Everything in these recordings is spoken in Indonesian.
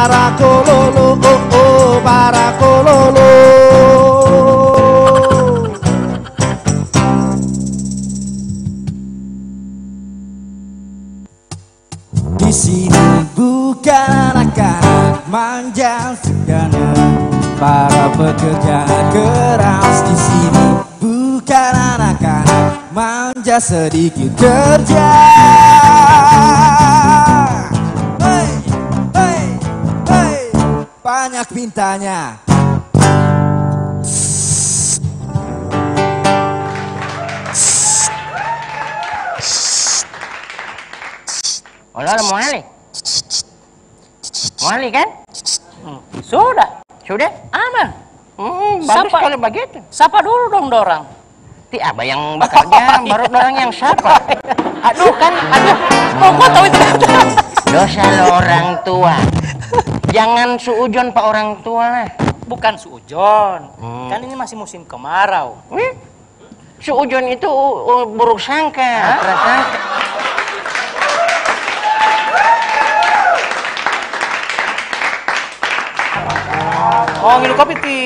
para kololo, oh oh, para kololo. Di sini bukan anak-anak manja segala, para pekerja keras. Di sini bukan anak-anak manja sedikit kerja. Hei, hei, hei, banyak mintanya. Hola, Muali. Muali kan? Sudah, aman. Bagus kalau begitu. Sapa dulu dong dorang. Ti abah yang bekerja, baru dorang yang sapa. Aduh. Oh, gua tahu itu. Dosa lo orang tua. Jangan suujon pak orang tua lah. Bukan suujon. Kan ini masih musim kemarau. Suujon itu buruk sangka, prasangka. Oh, minum kopi ti.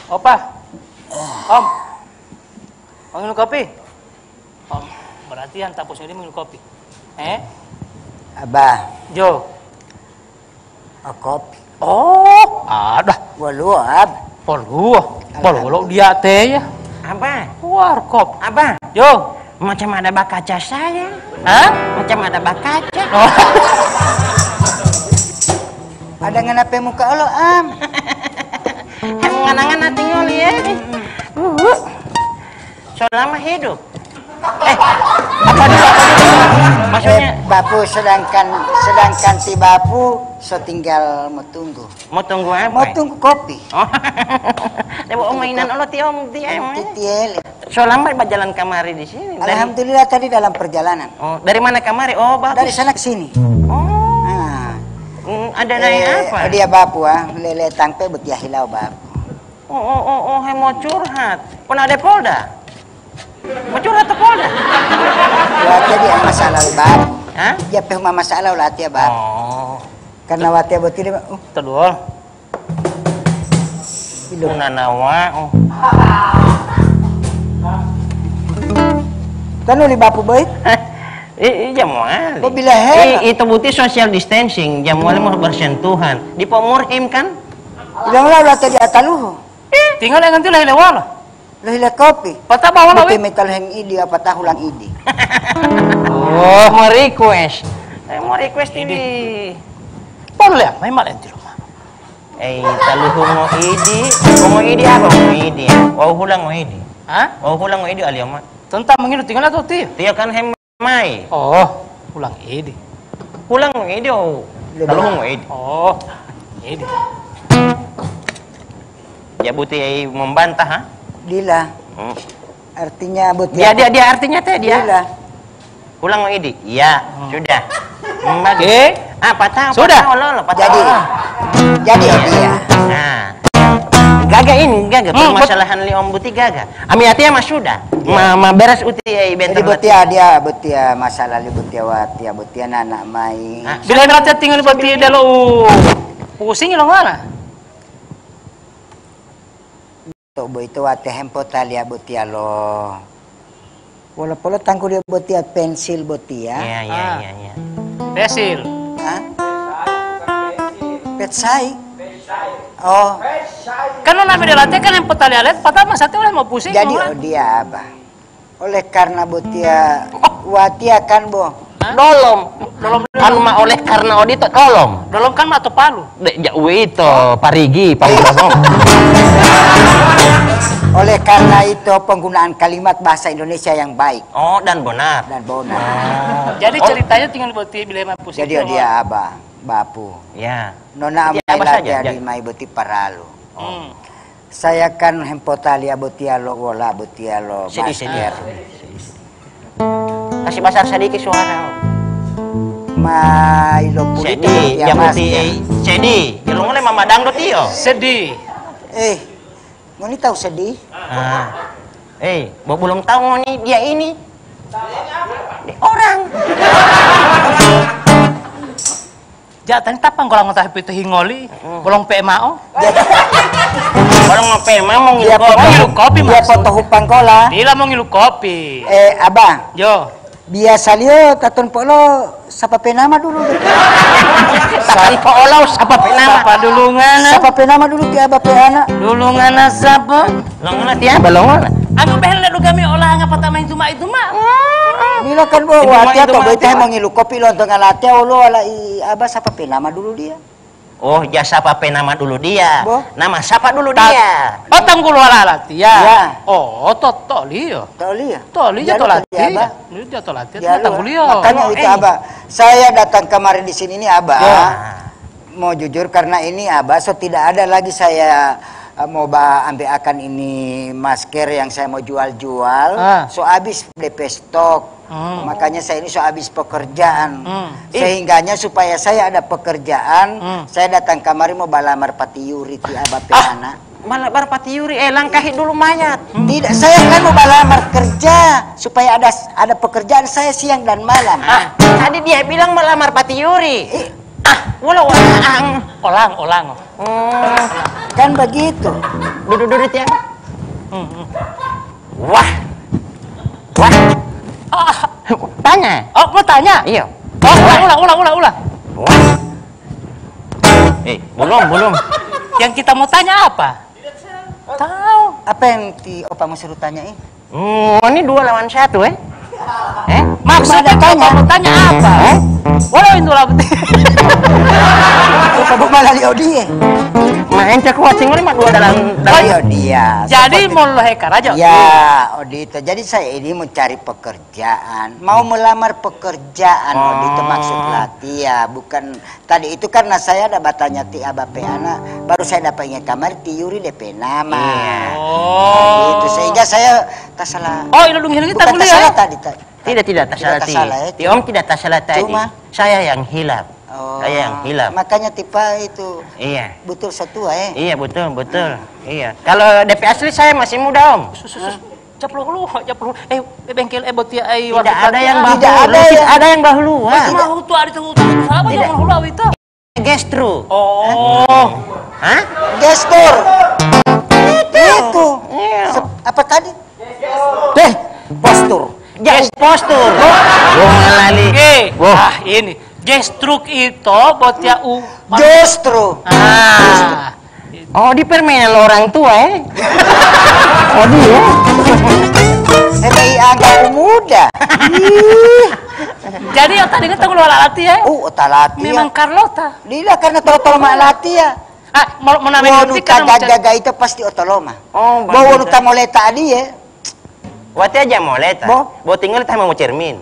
Opa. Om. Oh, minum kopi. Om, berarti yang tapos ini minum kopi. Abah. Jo. Kopi. Oh, ada. Walu ab. Polu dia teh ya. Abah. Warkop. Abah. Jo. Macam ada bak kaca saya. Hah? Macam ada bak kaca. Oh. Ada nganape muka lo am. Nganangan hati ngoli ya. Selama hidup. Apa dulu? Maksudnya Bapu sedangkan si Bapu so tinggal mau tunggu. mau tunggu apa? Mau tunggu kopi. Oh. Dewa mainan Allah ti om ti em. Titiel. Selama berjalan kamari di sini. Alhamdulillah tadi dalam perjalanan. Oh, dari mana kamari? Oh, bagus. Dari sana ke sini. Oh. Nah, Ada naik apa? Dia Bapu lele tangpe betia hilau Bapu. Oh, mau curhat. Pernah ada Polda? Mau curhat ke Polda? Watia dia masalah Bapu. Hah? Dia pehuma masalah watia Bapu. Oh. Karena watia betul dia. Tedul. Nanawa. Oh. Kan uli Bapu baik. Jamuali. Oh, bila hebat. Itu bukti social distancing. Jamuali mau bersentuhan. Di Pomurhim kan? Bilang lah watia di ataluho. Tinggal yang nanti lah lewala. Lahila kopi. Patah bawa lah. Buti metal hang idi apa tahu lang idi. Oh, mau request. Mau request ini. Boleh, memang nanti rumah. Taluhu mo idi. Mo idi apa mo idi? Wow hulang mo idi. Hah? Wow hulang mo idi alioma. Tentang mengingat tinggal atau tiyo? Tiyo kan hemai. Oh, ulang ini. Hulang mo idi o taluhu mo idi. Oh, ini. Ya buti ay membantah ha? Dila. Artinya buti. Dia artinya teh dia. Dila. Hulang mo idi. Iya, sudah. Oke. Patah. Sudah. Jadi dia. Nah. Gaga permasalahan li om buti gaga. Ami atia mas sudah. Ma beres uti ay bentar. Jadi butia masalah li butia watia butia anak mai. Bila nanti tinggal berarti dalo pusing lo mana? Tobo itu watia hempo talia butia lo. Walaupun tangku dia butia pensil butia. Iya. Pesil. Hah? Petsai. Oh. Kan lo namanya latih kan yang petali alet, patah mas hati oleh mau pusing. Jadi dia apa? Oleh karena butia watia kan bo. Dolom. Anu mah oleh karena odi to dolom. Dolom kan atau palu. Itu parigi, panggung. Oleh karena itu penggunaan kalimat bahasa Indonesia yang baik. Oh, dan benar. Jadi ceritanya tinggal buat bila pusing. Jadi dia apa? Bapu. Ya. Nona Jadi apa saja? di mai buti paralu. Saya kan hempotalia butialo wola butialo. Sedih. Kasih basar sedikit suara. Mai lo pulito sedih, ya buti sedih. Kalau ngene mama dangdut iyo. Sedih. Ngoni tahu sedih? Belum tahu ngoni dia ini. Orang. tadi tapang golang ngotah itu hingoli, bolong PMAO. Orang mau pema mau Dia ngilu kopi, dia maksud. foto hupang kola. Dila mau ngilu kopi. Abang, Yo. biasa liyo tatun polo sapa penama dulu. Sakali poolau apa penama? Sapa dulungan? Sapa penama dulu ti abah peana. Dulungan sapa? Longola tiapa longola. Anu behel lu kami olah ngapa tamah itu mah. Nila kan bo Itu wati mah, atau itu mah, bete itu mah. mau ngilu kopi lontong alate ulo ala i abah sapa penama dulu dia. Oh, ya sapa penama dulu dia. Boh. Nama sapa dulu dia. Oh tanggul wala lati ya. Ya. Oh toli yo. Toli ya? Toli Ya, jatuh lu lati. kerja, Abah. Ini jatuh lati. Ya, lu, Tanggul yo. makanya itu abah. Saya datang kemarin di sini nih abah. Ya. Mau jujur karena ini abah so tidak ada lagi saya mau ambil akan ini masker yang saya mau jual-jual. So habis DP stok. Makanya saya ini so habis pekerjaan. Sehingganya supaya saya ada pekerjaan, saya datang kamari mau balamar Patiyuri ti abah peana. Malah barpati yuri langkahi dulu mayat. Tidak, saya kan mau balamar kerja supaya ada pekerjaan saya siang dan malam. Tadi dia bilang melamar Pati Yuri. Walau Olang. Kan begitu. Duduk ya. Wah. Tanya. Oh, mau tanya? Iya. Oh, ulang. Wah. Belum. Yang kita mau tanya apa? Tahu. Apa yang opa mau suruh tanyain? Ini 2 lawan 1 Maksudnya mau tanya apa? Walau itu lah betul. Opa bu malah lihat dia. Main cek watching lima 2 dalam dia. Jadi mau lo hacker aja. Ya, Odito. Jadi saya ini mau cari pekerjaan, mau melamar pekerjaan. Odito maksud latih bukan tadi itu karena saya ada batanya ti abah peana, baru saya dapatnya kamar ti Yuri DP nama. Gitu sehingga saya tak salah. Oh, ini dong kita Bukan tak kuliah. salah tadi. Tidak tak salah ti. Ti Om tidak tak salah tadi. Cuma? Saya yang hilap. Saya yang hilap. Makanya tipa itu. Iya. Betul satu Iya betul. Iya. Kalau DP asli saya masih muda Om. Caplu. Bengkel botia Tidak ada yang bahulu. Tidak ada yang- Ada yang bahulu. Cuma itu ada itu apa yang mau itu? Gestru. Oh. Hah? Gestur. Itu. Iya. Apa tadi? Postur. Postur. Ngalali. Ini gestruk itu botia u. Justru. Oh, di permainan orang tua Oh, dia. Bayi agak muda. Jadi yang tadi kita ngulur latih ya. Otalati. Memang Carlota. Lila karena tolong malati ya. Mau namanya Wonu ngerti kan jaga itu pasti otoloma. Oh, Bawa wonu tamole tadi ya. Wati aja mau leta. Bo tinggal tah mau cermin.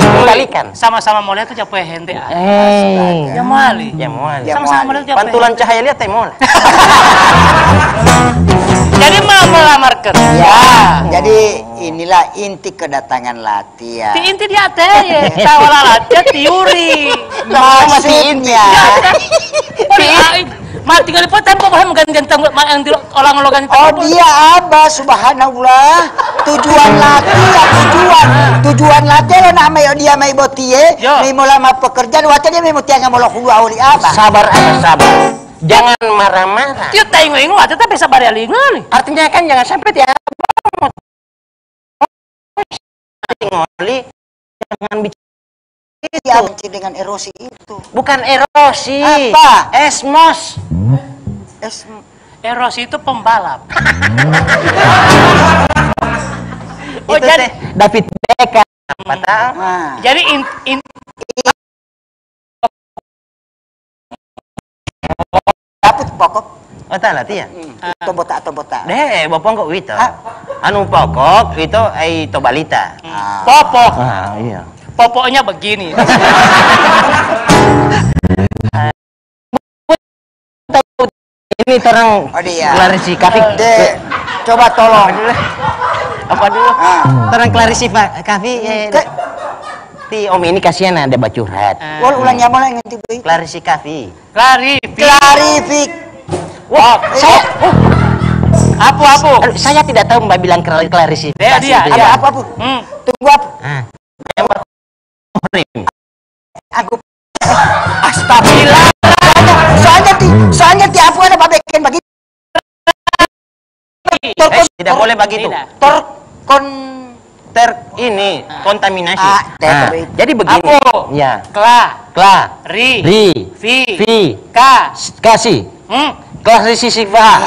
Kembalikan. Sama-sama mau lihat tuh capek hente. Jamali. Sama-sama mau lihat capek. Pantulan cahaya lihat teh mola. Jadi mau melamar kerja. Ya, jadi inilah inti kedatangan latihan. Di inti dia teh ya. Tawala latihan teori. Maksudnya. Mati kali tempo kau mengganti-ganti yang orang-orang Dia abah subhanallah. Tujuan latihan nama dia mai botie, mai lama pekerjaan waktu dia mau tiang mau hulu awli abah. Sabar. Jangan marah-marah. Dia tengok waktu tapi sabar ya lingali. Artinya kan jangan sampai dia ngoli, jangan bicara Dia benci dengan erosi itu. Bukan erosi. Apa? Esmos. Erosi itu pembalap. Itu jadi David Beckham. Apa tahu? Jadi Dapat pokok. Oh tak lah dia. Atau botak. Deh, bapak kok itu. Anu pokok itu itu balita. popok. Iya. Popoknya begini. Ini terang klarifikasi. Coba tolong. Apa dulu? Terang klarifikasi. Ti Om ini kasihan ada bacurhat. Ulang nyaman nganti baik. Klarifikasi. Klarifik. Wah, saya Apa? saya tidak tahu Mbak bilang klarifikasi. Dia. Apa? Tunggu apa? Yang Aku Kapila. Soalnya tiap ada babekin begitu. Tidak boleh begitu. Kontaminasi. Jadi begini. Aku. Ya. Kla. Ri. Fi. Kasih. Kasih sifat.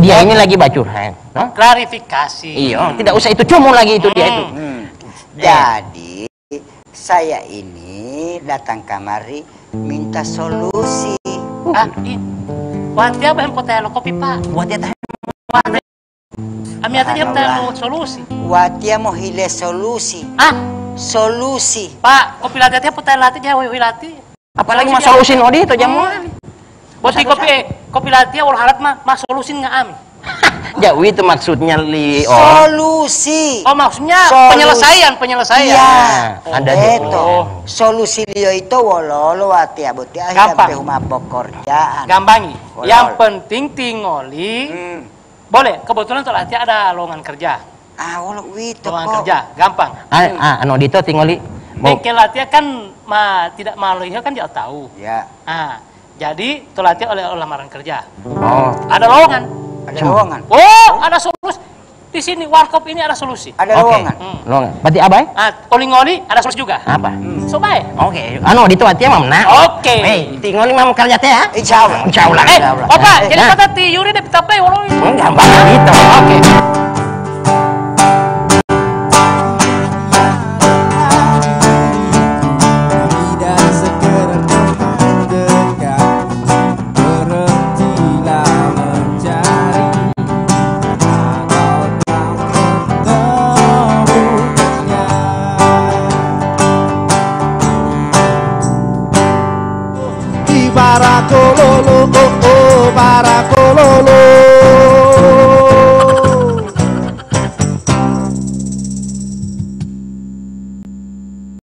Dia ini lagi bacurhan. Klarifikasi. Iya, tidak usah itu cuma lagi itu dia itu. Jadi saya ini datang kemari minta solusi. Wati apa yang potelo kopi pak? Wati teh. Ami ati dia potelo solusi. Wati mau hile solusi. Solusi. Pak, kopi latte dia potelo latte dia wilati. Apalagi mah solusi nodi itu jamuan. Boti kopi latte wal halat mah solusin nggak ami. Jauh itu maksudnya Solusi. Oh maksudnya penyelesaian. Iya. Ada itu. Solusi dia itu wololo wati aboti gampang. rumah pekerjaan. Gampangi. Yang penting tingoli. Boleh. Kebetulan tuh lati ada lowongan kerja. Walau itu Lowongan kok. kerja, gampang. Anu dito tinggali. Bengkel lati kan tidak malu ya kan dia tahu. Ya. Jadi tuh lati oleh lamaran kerja. Oh. Ada lowongan. Ada lowongan. Oh, ada solusi. Di sini warkop ini ada solusi. Ada lowongan. Lowongan. Berarti abai? Oli-ngoli ada solusi juga. Apa? So baik. Oke. Anu dito ati mah menang. Oke. Tinggali mah kerja teh ya. Insyaallah. Insyaallah. Opa, jadi kata ti Yuri deh tapi walau Gampang gitu. Oke. Tidak segera mendekat, berhentilah mencari, atau tak menemunya. Di Barakololo, oh oh Barakololo.